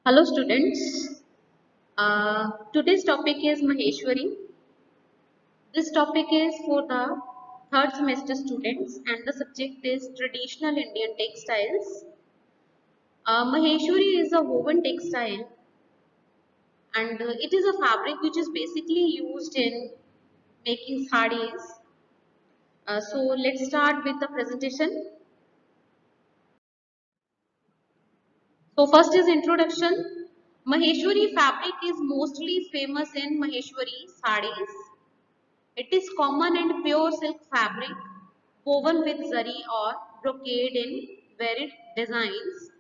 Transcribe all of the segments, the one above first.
Hello students. Today's topic is Maheshwari. This topic is for the third semester students and the subject is traditional Indian textiles. Maheshwari is a woven textile and it is a fabric which is basically used in making sarees. So let's start with the presentation. So first is introduction. Maheshwari fabric is mostly famous in Maheshwari sarees. It is common and pure silk fabric woven with zari or brocade in varied designs.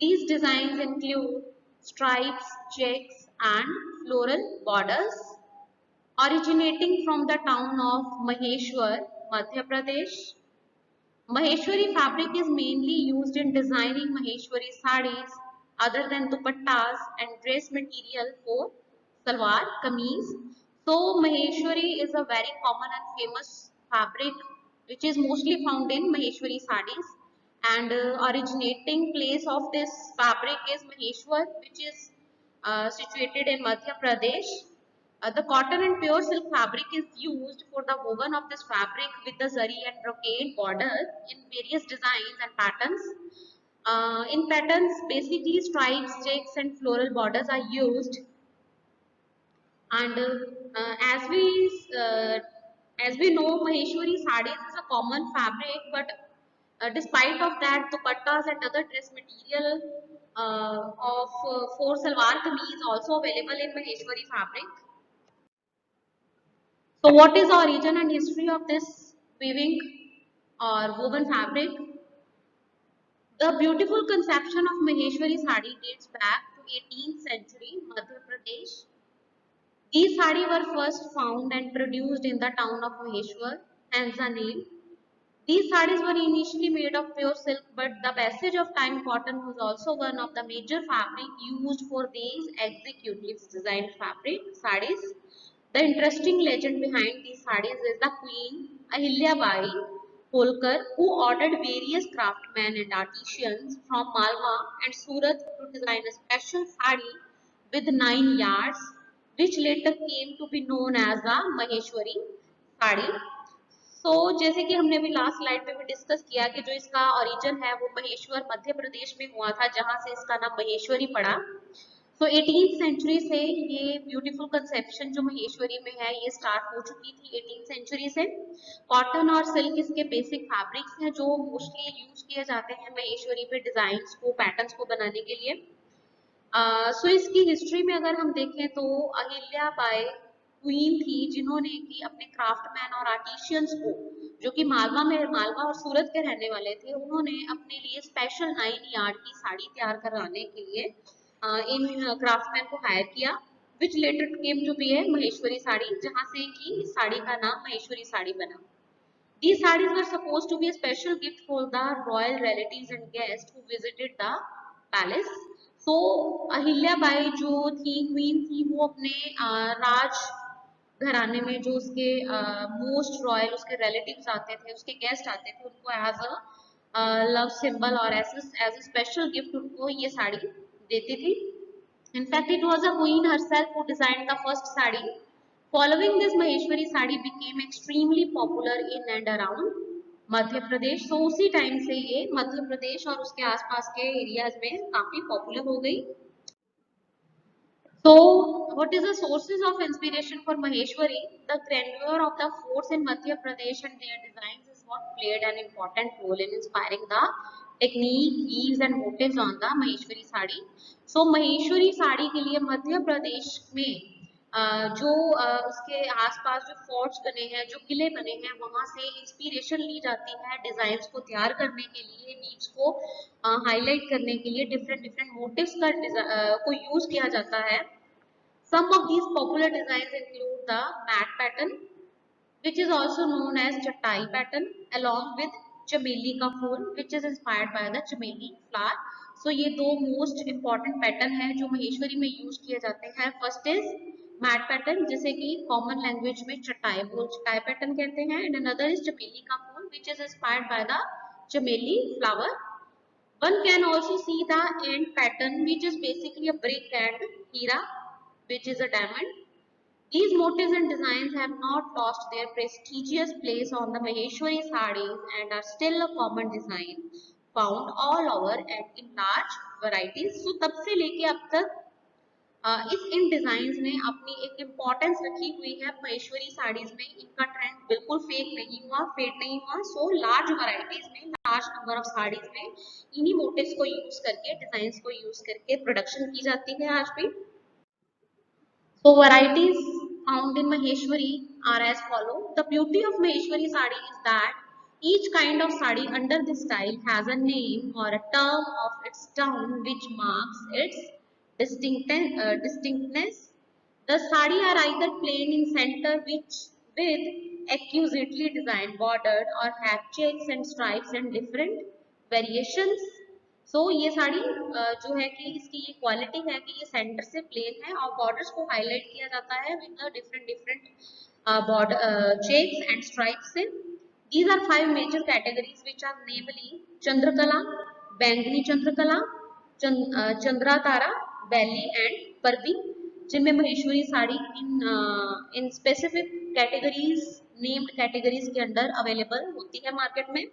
These designs include stripes, checks, and floral borders. Originating from the town of Maheshwar, Madhya Pradesh, Maheshwari fabric is mainly used in designing Maheshwari sarees other than dupattas and dress material for salwar, kameez. So Maheshwari is a very common and famous fabric which is mostly found in Maheshwari sarees and originating place of this fabric is Maheshwar which is situated in Madhya Pradesh. The cotton and pure silk fabric is used for the woven of this fabric with the zari and brocade border in various designs and patterns. In patterns, basically stripes, checks, and floral borders are used. And as we know, Maheshwari sarees is a common fabric, but despite of that, dupattas and other dress material for salwar kameez also available in Maheshwari fabric. So what is the origin and history of this weaving or woven fabric? The beautiful conception of Maheshwari sari dates back to 18th century Madhya Pradesh. These sari were first found and produced in the town of Maheshwar, hence the name. These sarees were initially made of pure silk, but the passage of time cotton was also one of the major fabric used for these executives designed fabric sarees. The interesting legend behind these sarees is the Queen Ahilya Bai Holkar, who ordered various craftsmen and artisans from Malwa and Surat to design a special saree with 9 yards, which later came to be known as the Maheshwari saree. तो जैसे कि हमने अभी last slide पे भी discuss किया कि जो इसका ओरिजिन है वो महेश्वर मध्य प्रदेश में हुआ था जहां से इसका नाम महेश्वरी पड़ा। तो 18th सेंचुरी से ये ब्यूटीफुल कंसेप्शन जो महेश्वरी में है ये स्टार्ट हो चुकी थी 18th सेंचुरी से। कॉटन और सिल्क इसके बेसिक फैब्रिक्स हैं जो मोस्टली यूज किए जाते हैं महेश्वरी पे डिजाइन्स को पैटर्न्स को बनाने के लिए। सो इसकी हिस्ट्री में अगर हम देखें तो अहिल्या बाई क्वीन थी जिन्होंने कि अपने क्राफ्टमैन और आर्टिशियंस को जो कि मालवा और सूरत के रहने वाले थे उन्होंने अपने लिए स्पेशल 9 यार्ड की साड़ी तैयार कराने के लिए इन क्राफ्टमैन को हायर किया विच लेटर केम टू बी ए महेश्वरी साड़ी जहां से कि इस साड़ी का नाम महेश्वरी साड़ी बना। These sarees were supposed to be a special gift for the royal relatives and guests who visited the palace. So Ahilya Bai जो थी क्वीन थी वो अपने राज घराने में जो उसके मोस्ट रॉयल उसके रिलेटिव्स आते थे उसके गेस्ट आते थे उनको एज अ लव सिंबल और एज अ स्पेशल गिफ्ट उनको ये साड़ी देती थी। In fact, it was a queen herself who designed the first sari. Following this, Maheshwari sari became extremely popular in and around Madhya Pradesh. तो उसी टाइम से ये मध्य प्रदेश और उसके आसपास के एरियाज में काफी पॉपुलर हो गई। So, what is the sources of inspiration for Maheshwari? The grandeur of the forts in Madhya Pradesh and their designs is what played an important role in inspiring the technique, weaves and motifs on the Maheshwari sari. So, Maheshwari sari के लिए मध्य प्रदेश में जो उसके आसपास जो forts बने हैं जो किले बने हैं वहां से इंस्पिरेशन ली जाती है डिजाइन्स को तैयार करने के लिए वीव्स को हाईलाइट करने के लिए डिफरेंट डिफरेंट मोटिव्स का को यूज किया जाता है। Some of these popular designs include the mat pattern, which is also known as chattai pattern, along with chameli का फूल, which is inspired by the chameli flower. So ये दो most important pattern है जो महेश्वरी में use किए जाते हैं। First is mat pattern जिसे कि common language में चटाई pattern कहते हैं, and another is chameli का फूल, which is inspired by the chameli flower. One can also see the end pattern, which is basically a brick and hira, which is a diamond. These motifs and designs have not lost their prestigious place on the Maheshwari sarees and are still a common design found all over and in large varieties. So तब से लेके अब तक इस इन designs ने अपनी एक importance रखी हुई है महेश्वरी साड़ीज में. इनका ट्रेंड बिल्कुल फेक नहीं हुआ, फेड नहीं हुआ. सो लार्ज वैरायटीज में, लार्ज नंबर ऑफ साड़ीज में इन्हीं मोटिव्स को यूज करके, डिजाइन्स को यूज करके प्रोडक्शन की जाती है आज भी. So varieties found in Maheshwari are as follow. The beauty of Maheshwari sari is that each kind of sari under this style has a name or a term of its town which marks its distinctness. The sari are either plain in center which with exquisitely designed bordered or have checks and stripes and different variations. सो ये साड़ी जो है कि इसकी ये quality है कि ये centre से प्लेन है और बॉर्डर्स को हाईलाइट किया जाता है with different different border checks and stripes से. These are 5 major categories which are namely Chandrakala, Baingani Chandrakala, Chandra Tara, Beli and Parvi, जिनमें Maheshwari sari in specific categories, named categories के अंडर अवेलेबल होती है मार्केट में.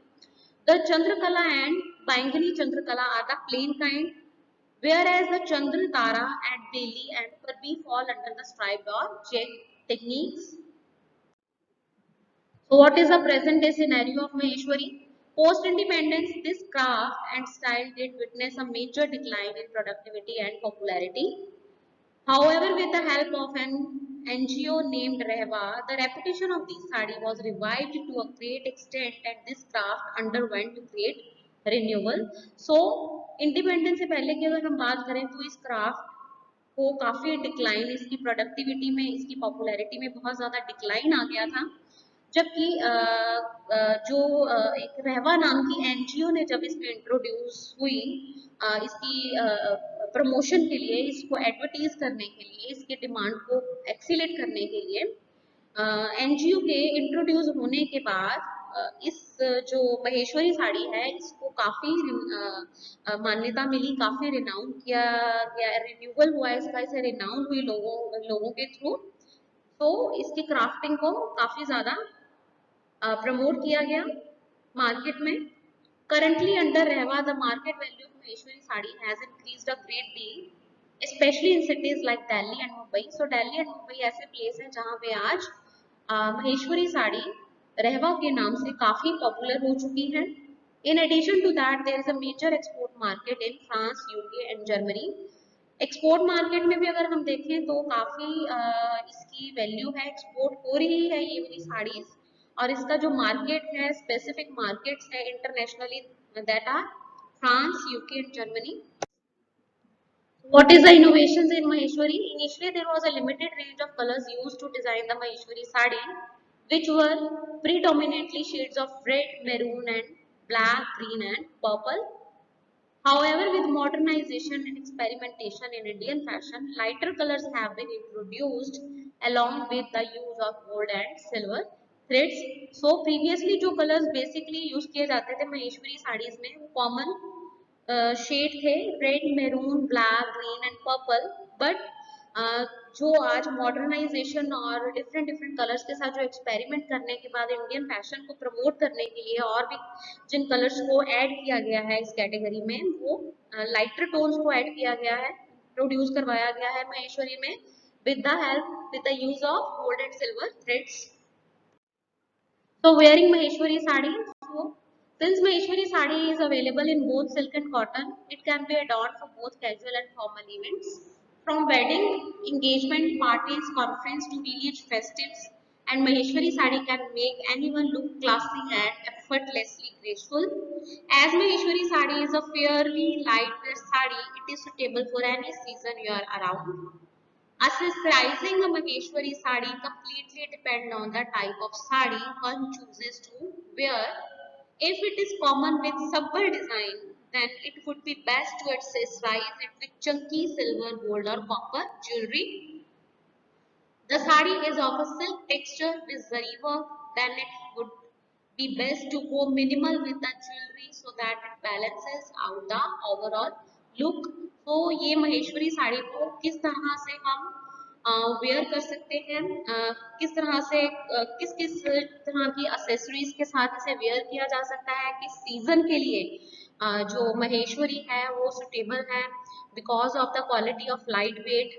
The Chandrakala and Bangani Chandrakala are the plain kind, whereas the Chandra Tara and Beli and Parvi fall under the striped or check techniques. So, what is the present day scenario of Maheshwari? Post independence, this craft and style did witness a major decline in productivity and popularity. However, with the help of an NGO named Rehwa, the reputation of this sari was revived to a great extent and this craft underwent great renewal. So, independence से पहले की अगर हम बात करें तो इस craft को काफ़ी डिक्लाइन, इसकी प्रोडक्टिविटी में, इसकी पॉपुलैरिटी में बहुत ज़्यादा डिक्लाइन आ गया था. जबकि जो एक रहवा नाम की एनजीओ ने जब इसमें इंट्रोड्यूस हुई, इसकी प्रमोशन के लिए, इसको एडवर्टीज करने के लिए, इसके डिमांड को एक्सीलेट करने के लिए, एनजीओ के इंट्रोड्यूस होने के बाद इस जो महेश्वरी साड़ी है इसको काफी मान्यता मिली, काफी रिनाउंड किया गया, रिन्यूअल हुआ इसका, इसे रिनाउंड हुई लोगों के थ्रू. तो इसकी क्राफ्टिंग को काफी ज्यादा प्रमोट किया गया मार्केट में. Currently under Rehwa, the market value of Maheshwari sari has increased a great deal, especially in cities like Delhi and Mumbai. So Delhi and Mumbai ऐसे प्लेस हैं जहाँ पे आज महेश्वरी साड़ी रहवा के नाम से काफी पॉपुलर हो चुकी है. In addition to that, there is a major export market in France, UK and Germany. Export market में भी अगर हम देखें तो काफी इसकी वैल्यू है, एक्सपोर्ट हो रही है ये वाली साड़ीज. और इसका जो मार्केट है, स्पेसिफिक मार्केट्स है internationally, that are France, UK and Germany. What is the innovations in Maheshwari? Initially, there was a limited range of colors used to design the Maheshwari sari, which were predominantly shades of red, maroon, and black, green, and purple. However, with modernization and experimentation in Indian fashion, lighter colors have been introduced along with the use of gold and silver threads. So previously जो colors basically use किए जाते थे महेश्वरी साड़ीज में, वो common shade थे, red, maroon, black, green and purple. But जो आज modernisation और डिफरेंट डिफरेंट कलर्स के साथ जो एक्सपेरिमेंट करने के बाद इंडियन फैशन को प्रमोट करने के लिए और भी जिन कलर्स को ऐड किया गया है इस कैटेगरी में, वो लाइटर टोन्स को ऐड किया गया है, प्रोड्यूस करवाया गया है महेश्वरी में with the help, with the use of gold and silver threads. So wearing Maheshwari sari. So since Maheshwari sari is available in both silk and cotton, it can be adorned for both casual and formal events. From wedding, engagement, parties, conference to village festives, and Maheshwari sari can make anyone look classy and effortlessly graceful. As Maheshwari sari is a fairly lightweight sari, it is suitable for any season you are around. Accessorizing a Maheshwari sari completely depend on the type of sari one chooses to wear. If it is common with subtle design, then it would be best to accessorize it with chunky silver, gold or copper jewelry. The sari is of a silk texture with zari work, then it would be best to go minimal with the jewelry so that it balances out the overall look. तो ये महेश्वरी साड़ी को किस तरह से हम where कर सकते हैं, किस तरह से किस किस तरह की एक्सेसरीज के साथ इसे वेयर किया जा सकता है, किस सीजन के लिए जो महेश्वरी है वो सुटेबल है, because of the quality of light weight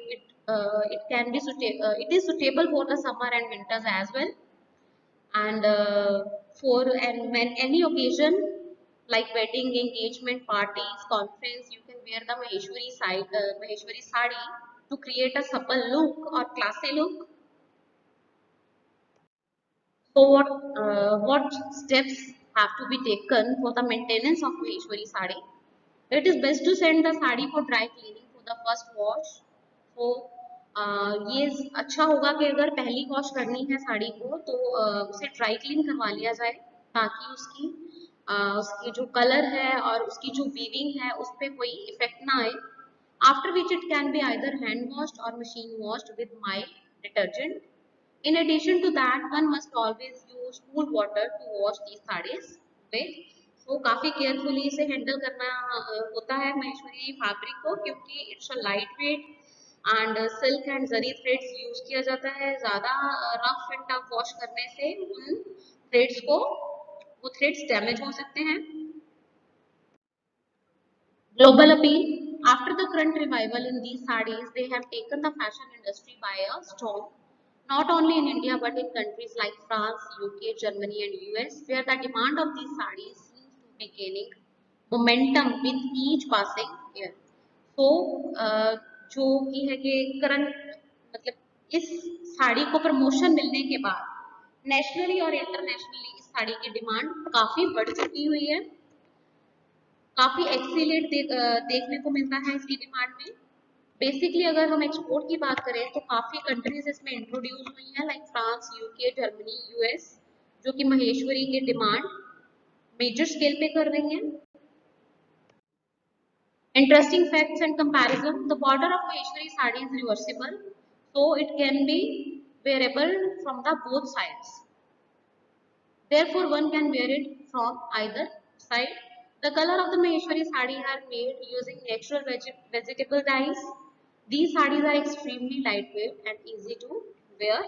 it is suitable for the summer and winters as well. And for and when any occasion like wedding, engagement, parties, conference, you can wear the Maheshwari sari to create a supple look or classy look. So what steps have to be taken for the maintenance of Maheshwari sari? It is best to send the sari for dry cleaning for the first wash. So ये अच्छा होगा कि अगर पहली wash करनी है साड़ी को तो उसे ड्राई क्लीन करवा लिया जाए, ताकि उसकी जो कलर है और उसकी जो वीविंग है उस पर कोई इफेक्ट ना आए. After which it can be either hand washed or machine washed with mild detergent. In addition to that, one must always use cool water to wash these sarees with. तो काफी carefully इसे handle करना होता है Maheshwari fabric को, क्योंकि it's a light weight and silk and zari threads use किया जाता है. ज्यादा रफ एंड टफ वॉश करने से उन थ्रेड्स को वो थ्रेड्स डैमेज हो सकते हैं. Global appeal. After the current revival in these sarees, they have taken the fashion industry by a storm, not only in India but in countries like France, UK, Germany and US, where the demand of these sarees seems to be gaining momentum with each passing year. So, जो कि है कि current मतलब इस साड़ी को promotion मिलने के बाद नेशनली और इंटरनेशनली इस साड़ी की डिमांड काफी बढ़ चुकी हुई है. काफी देखने को मिलता है इसकी डिमांड में. बेसिकली अगर हम एक्सपोर्ट की बात करें तो काफी कंट्रीज इसमें इंट्रोड्यूस हुई हैं, like France, UK, Germany, US, जो कि महेश्वरी की डिमांड मेजर स्केल पे कर रही हैं. Interesting facts and comparison. The border of Maheshwari sari is reversible, so it can be wearable from the both sides. Therefore, one can wear it from either side. The color of the Maheshwari sari are made using natural vegetable dyes. These sarees are extremely lightweight and easy to wear.